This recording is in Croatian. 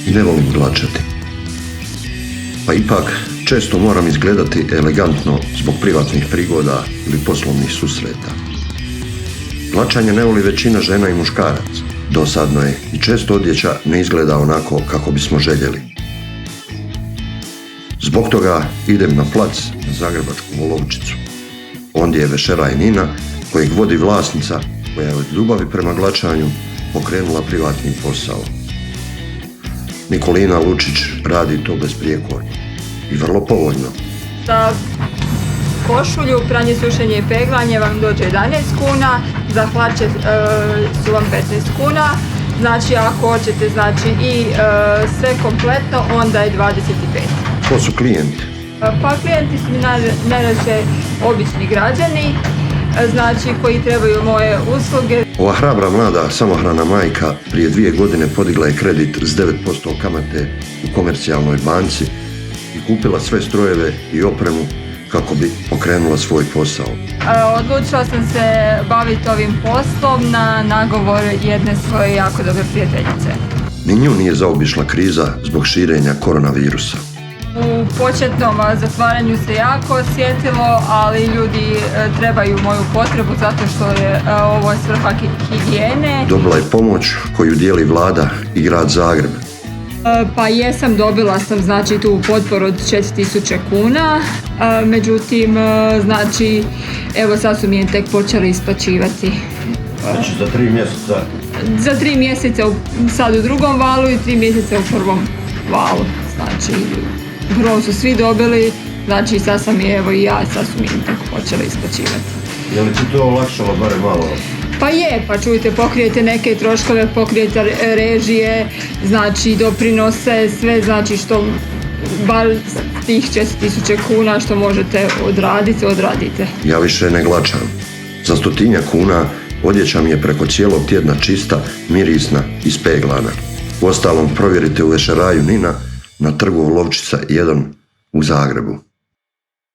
i ne volim glačati. Pa ipak često moram izgledati elegantno zbog privatnih prigoda ili poslovnih susreta. Glačanje ne voli većina žena i muškaraca. Dosadno je i često odjeća ne izgleda onako kako bismo željeli. Zbog toga idem na plac na zagrebačku Volovčicu. Ondje je vešeraj Nina, kojeg vodi vlasnica koja je od ljubavi prema glačanju pokrenula privatni posao. Nikolina Lučić radi to besprijekorno i vrlo povoljno. Za košulju, pranje, sušenje i peglanje vam dođe 11 kuna, za hlače su vam 15 kuna. Znači ako hoćete i sve kompletno, onda je 25. Ko su klijenti? Pa klijenti su mi najčešće obični građani, znači koji trebaju moje usluge. Ova hrabra mlada samohrana majka prije 2 godine podigla je kredit s 9% kamate u komercijalnoj banci i kupila sve strojeve i opremu kako bi pokrenula svoj posao. Odlučila sam se baviti ovim poslom na nagovor jedne svoje jako dobre prijateljice. Ni nju nije zaobišla kriza zbog širenja koronavirusa. U početnom zatvaranju se jako osjetilo, ali ljudi trebaju moju potrebu zato što je ovo svrha higijene. Dobila je pomoć koju dijeli vlada i grad Zagreb. Pa jesam, dobila sam tu potporu od 4.000 kuna, međutim evo sad su mi je tek počeli isplaćivati. Znači za 3 mjeseca? Za 3 mjeseca sad u drugom valu i 3 mjeseca u prvom valu. Znači prvo su svi dobili, znači sad sam i ja, sad su mi tek počeli isplaćivati. Je li ti to olakšalo barem malo? Pa je, pa čujte, pokrijete neke troškove, pokrijete režije, doprinose, sve što bar tih 4.000 kuna što možete odraditi, odradite. Ja više ne glačam. Za 100 kuna odjeća mi je preko cijelog tjedna čista, mirisna i speglana. Uostalom provjerite u vešeraju Nina na trgu Volovčica 1 u Zagrebu.